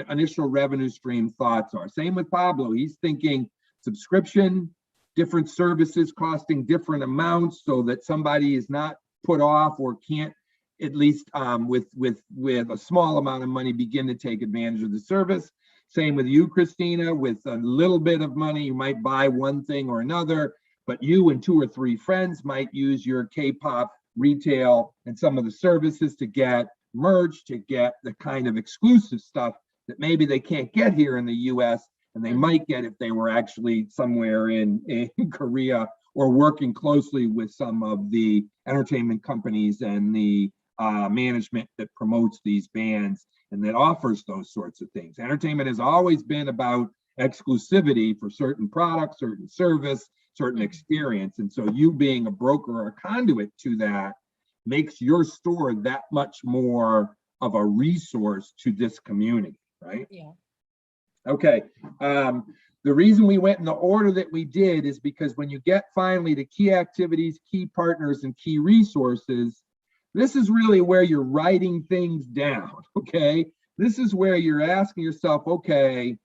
initial revenue stream thoughts are. Same with Pablo. He's thinking subscription, different services costing different amounts so that somebody is not put off or can't, at least with a small amount of money, begin to take advantage of the service. Same with you, Christina. With a little bit of money, you might buy one thing or another, but you and 2 or 3 friends might use your K-pop retail and some of the services to get merch, to get the kind of exclusive stuff that maybe they can't get here in the US, and they might get if they were actually somewhere in Korea or working closely with some of the entertainment companies and the management that promotes these bands and that offers those sorts of things. Entertainment has always been about exclusivity for certain products, certain service, certain experience. And so you being a broker or a conduit to that makes your store that much more of a resource to this community, right? Yeah. Okay. The reason we went in the order that we did is because when you get finally to key activities, key partners, and key resources, this is really where you're writing things down, okay? This is where you're asking yourself, okay,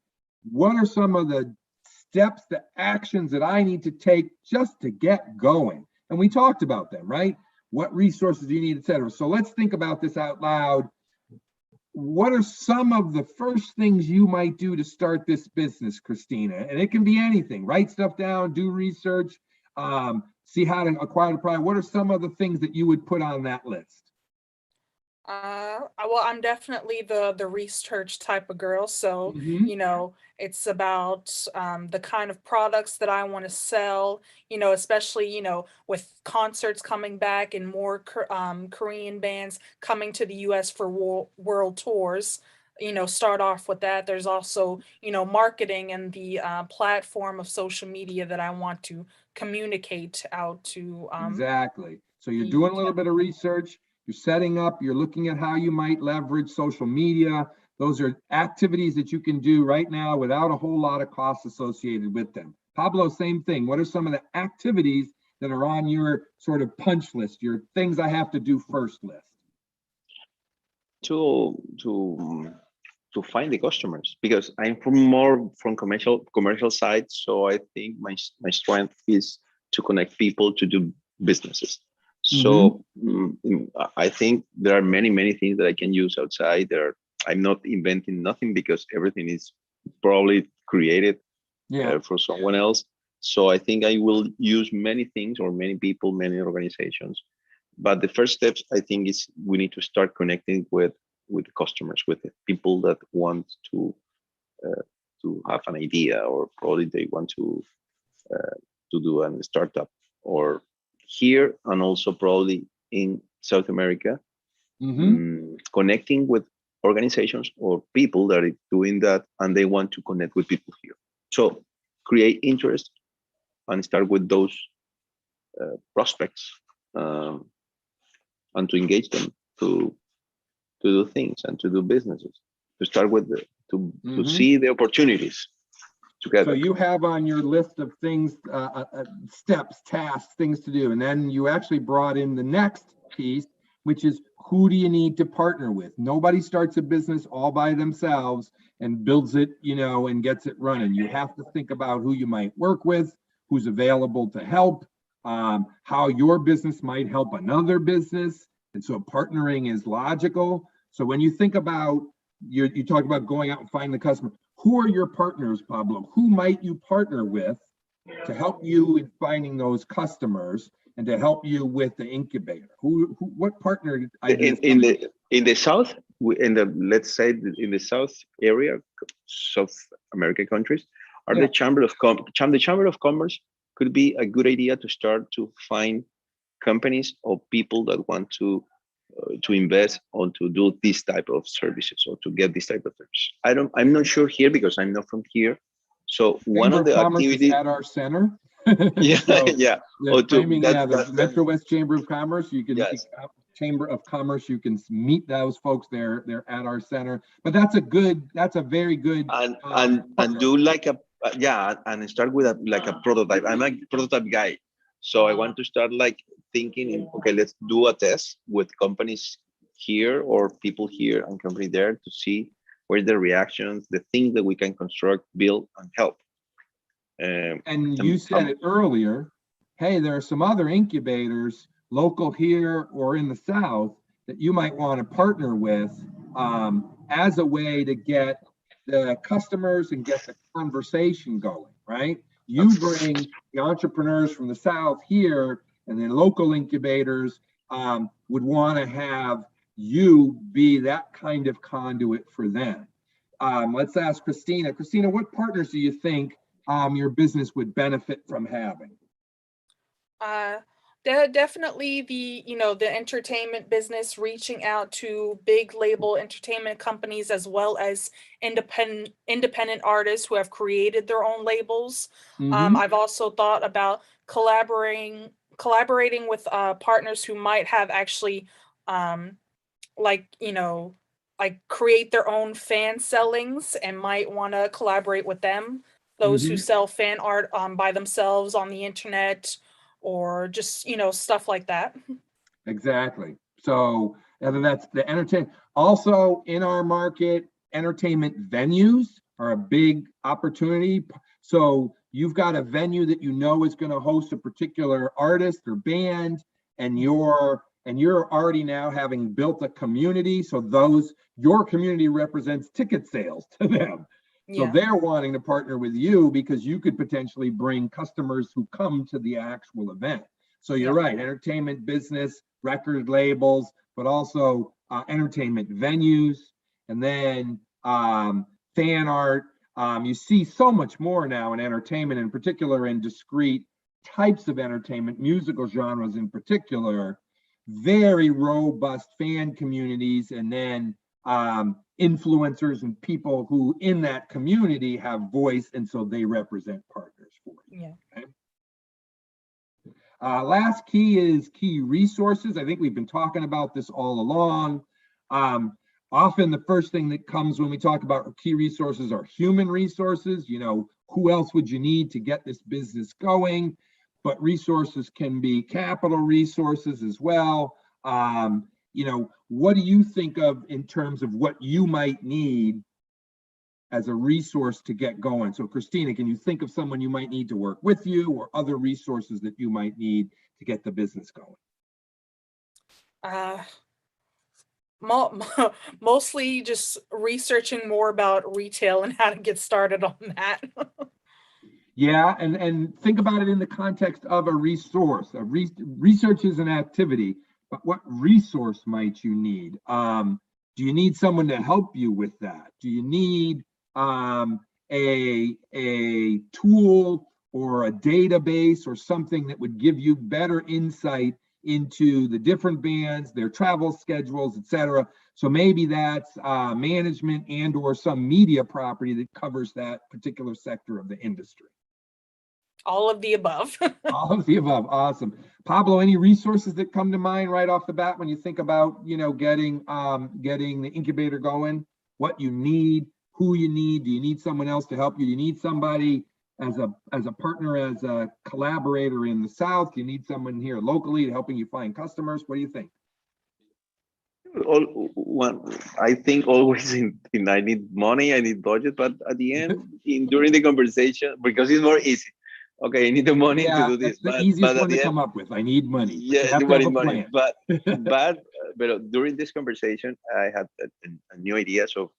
what are some of the steps, the actions that I need to take just to get going? And we talked about them, right? What resources do you need, et cetera. So let's think about this out loud. What are some of the first things you might do to start this business, Christina? And it can be anything. Write stuff down, do research, see how to acquire the product. What are some of the things that you would put on that list? Well, I'm definitely the research type of girl. So, you know, it's about the kind of products that I want to sell, you know, especially, you know, with concerts coming back and more Korean bands coming to the US for world tours. You know, start off with that. There's also, you know, marketing and the platform of social media that I want to communicate out to. Exactly. So you're doing a little bit of research. You're setting up, you're looking at how you might leverage social media. Those are activities that you can do right now without a whole lot of costs associated with them. Pablo, same thing. What are some of the activities that are on your sort of punch list, your things I have to do first list? To find the customers, because I'm from commercial side, so I think my strength is to connect people to do businesses. So I think there are many things that I can use outside there. I'm not inventing nothing because everything is probably created for someone else. So I think I will use many things or many people, many organizations. But the first steps, I think, is we need to start connecting with the customers, with the people that want to have an idea, or probably they want to do a startup, or here and also probably in South America, connecting with organizations or people that are doing that, and they want to connect with people here. So create interest and start with those prospects, and to engage them to do things and to do businesses, to start with to see the opportunities together. So you have on your list of things, steps, tasks, things to do, and then you actually brought in the next piece, which is who do you need to partner with? Nobody starts a business all by themselves and builds it, and gets it running. You have to think about who you might work with, who's available to help, how your business might help another business. And so partnering is logical. So when you think about, you talk about going out and finding the customer, who are your partners, Pablo? Who might you partner with to help you in finding those customers and to help you with the incubator? What partner? In the South, let's say in the South area, South American countries, the Chamber of Commerce could be a good idea to start to find companies or people that want to invest or to do this type of services or to get this type of service. I'm not sure here because I'm not from here. So one of the activities at our center. Yeah. The Metro West Chamber of Commerce. You can Chamber of Commerce. You can meet those folks there. They're at our center. But that's a very good. And do like and start with a prototype. I'm a prototype guy. So I want to start thinking, okay, let's do a test with companies here or people here and company there to see where the reactions, the things that we can construct, build, and help. And you said it earlier, hey, there are some other incubators local here or in the South that you might want to partner with as a way to get the customers and get the conversation going, right? You bring the entrepreneurs from the South here, and then local incubators would want to have you be that kind of conduit for them. Let's ask Christina. Christina, what partners do you think your business would benefit from having? Definitely the entertainment business, reaching out to big label entertainment companies as well as independent artists who have created their own labels. I've also thought about collaborating with partners who might have actually create their own fan sellings and might want to collaborate with them. Those who sell fan art by themselves on the internet, or just stuff like that. Exactly. So that's the entertainment. Also in our market, entertainment venues are a big opportunity. So you've got a venue that is going to host a particular artist or band, and you're already now having built a community. So your community represents ticket sales to them. So they're wanting to partner with you because you could potentially bring customers who come to the actual event. So you're right, entertainment business, record labels, but also entertainment venues, and then fan art. You see so much more now in entertainment, in particular in discrete types of entertainment, musical genres in particular, very robust fan communities, and then influencers and people who in that community have voice, and so they represent partners for you. Okay? Last key is key resources. I think we've been talking about this all along. Often the first thing that comes when we talk about key resources are human resources. Who else would you need to get this business going? but resources can be capital resources as well. What do you think of in terms of what you might need as a resource to get going? So Christina, can you think of someone you might need to work with you, or other resources that you might need to get the business going? Mostly just researching more about retail and how to get started on that. Yeah, and think about it in the context of a resource. Research is an activity, but what resource might you need? Do you need someone to help you with that? Do you need a tool or a database or something that would give you better insight into the different bands, their travel schedules, etc.? So maybe that's management and or some media property that covers that particular sector of the industry. All of the above. All of the above. Awesome. Pablo, any resources that come to mind right off the bat when you think about, getting the incubator going? What you need, who you need? Do you need someone else to help you? Do you need somebody as a partner, as a collaborator in the South? Do you need someone here locally helping you find customers? What do you think? I think always I need money, I need budget, but at the end, during the conversation, because it's more easy. Okay, I need the money to do this. That's the easiest one to come up with. I need money. Yeah, everybody money. But during this conversation, I had a new ideas of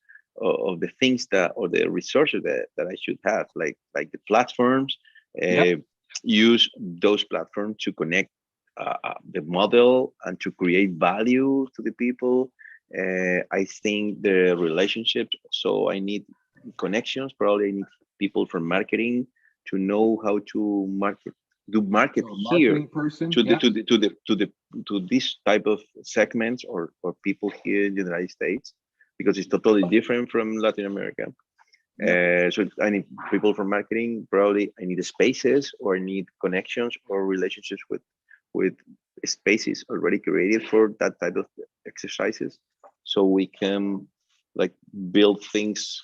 the things or the resources that I should have, like the platforms. Use those platforms to connect the model and to create value to the people. I think the relationships. So I need connections. Probably I need people from marketing to know how to do market here to this type of segments or people here in the United States, because it's totally different from Latin America. So I need people from marketing. Probably I need spaces, or I need connections or relationships with spaces already created for that type of exercises, so we can build things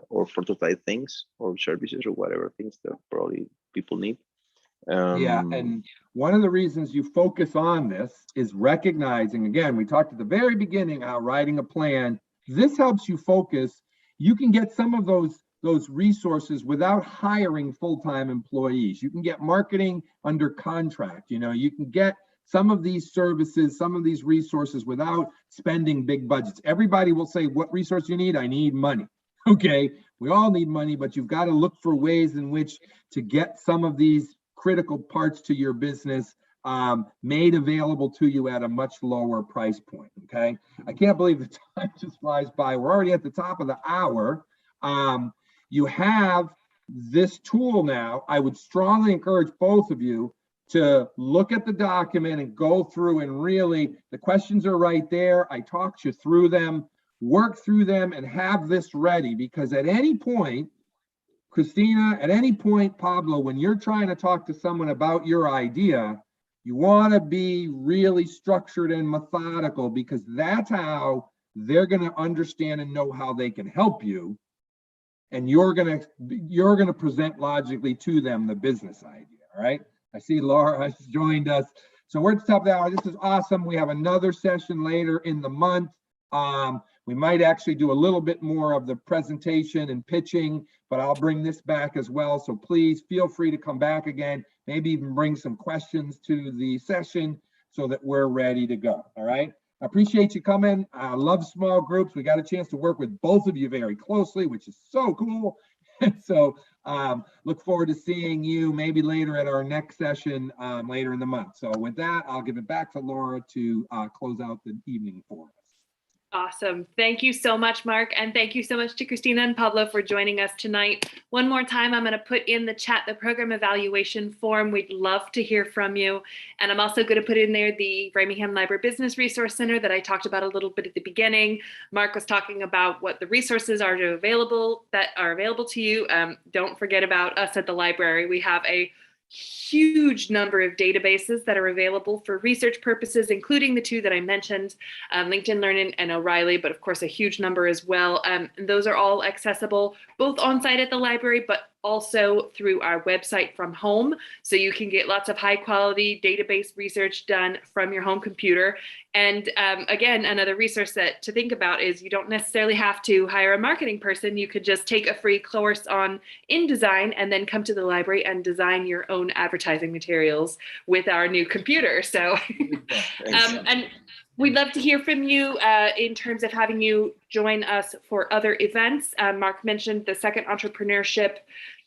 or prototype things or services or whatever things that probably people need. And one of the reasons you focus on this is recognizing, again, we talked at the very beginning how writing a plan, this helps you focus. You can get some of those resources without hiring full-time employees. You can get marketing under contract. You can get some of these services, some of these resources without spending big budgets. Everybody will say, what resource you need? I need money. Okay, we all need money, but you've got to look for ways in which to get some of these critical parts to your business made available to you at a much lower price point. Okay, I can't believe the time just flies by. We're already at the top of the hour. You have this tool now. I would strongly encourage both of you to look at the document and go through, and really, the questions are right there. I talked you through them, work through them, and have this ready, because at any point, Christina, at any point, Pablo, when you're trying to talk to someone about your idea, you want to be really structured and methodical, because that's how they're going to understand and know how they can help you. And you're going to present logically to them the business idea. All right. I see Laura has joined us. So we're at the top of the hour. This is awesome. We have another session later in the month. We might actually do a little bit more of the presentation and pitching, but I'll bring this back as well. So please feel free to come back again, maybe even bring some questions to the session so that we're ready to go. All right. I appreciate you coming. I love small groups. We got a chance to work with both of you very closely, which is so cool. So look forward to seeing you maybe later at our next session later in the month. So with that, I'll give it back to Laura to close out the evening for us. Awesome. Thank you so much, Mark. And thank you so much to Christina and Pablo for joining us tonight. One more time, I'm going to put in the chat the program evaluation form. We'd love to hear from you. And I'm also going to put in there the Framingham Library Business Resource Center that I talked about a little bit at the beginning. Mark was talking about what the resources are available to you. Don't forget about us at the library. We have a huge number of databases that are available for research purposes, including the two that I mentioned, LinkedIn Learning and O'Reilly, but of course a huge number as well. And those are all accessible both on site at the library, but also through our website from home. So you can get lots of high quality database research done from your home computer. And again, another resource to think about is you don't necessarily have to hire a marketing person. You could just take a free course on InDesign and then come to the library and design your own advertising materials with our new computer. So, and we'd love to hear from you in terms of having you join us for other events. Mark mentioned the second entrepreneurship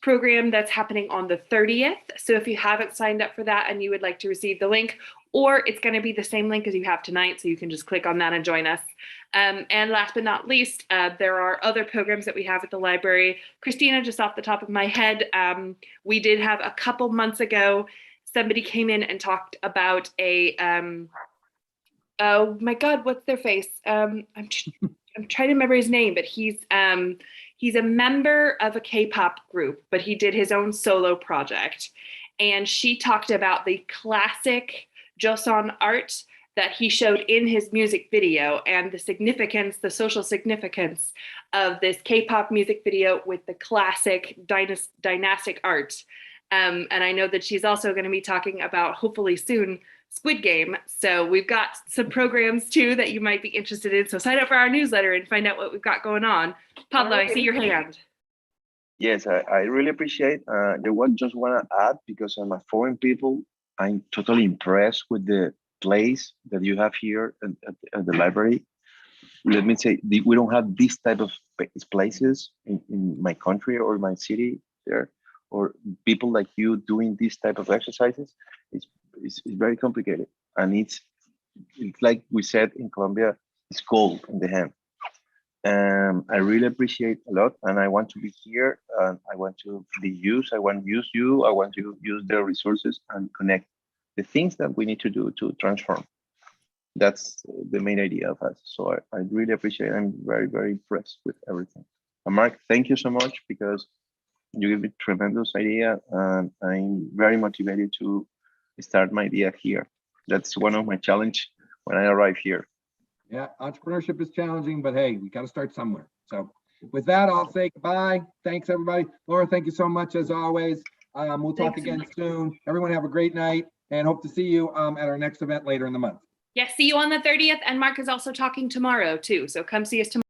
program that's happening on the 30th. So if you haven't signed up for that and you would like to receive the link, or it's going to be the same link as you have tonight, so you can just click on that and join us. And last but not least, there are other programs that we have at the library. Christina, just off the top of my head, we did have a couple months ago, somebody came in and talked about a, oh my God, what's their face? I'm trying to remember his name, but he's a member of a K-pop group, but he did his own solo project. And she talked about the classic Joseon art that he showed in his music video and the significance, the social significance of this K-pop music video with the classic dynastic art. And I know that she's also going to be talking about, hopefully soon, Squid Game. So we've got some programs too that you might be interested in. So sign up for our newsletter and find out what we've got going on. Pablo, I see your hand. Yes, I really appreciate the one. Just want to add, because I'm a foreign people, I'm totally impressed with the place that you have here at the library. Let me say, we don't have this type of places in my country or my city there, or people like you doing this type of exercises. It's very complicated, and it's like we said in Colombia, it's gold in the hand. I really appreciate a lot, and I want to be here, and I want to be used. I want to use you. I want to use the resources and connect the things that we need to do to transform. That's the main idea of us. So I really appreciate it. I'm very, very impressed with everything. And Mark, thank you so much, because you give me a tremendous idea, and I'm very motivated to start my idea here. That's one of my challenge when I arrive here. Yeah, entrepreneurship is challenging, but hey, we got to start somewhere. So with that, I'll say goodbye. Thanks, everybody. Laura, thank you so much as always. We'll talk again soon. Everyone have a great night, and hope to see you at our next event later in the month. Yes, see you on the 30th. And Mark is also talking tomorrow too. So come see us tomorrow.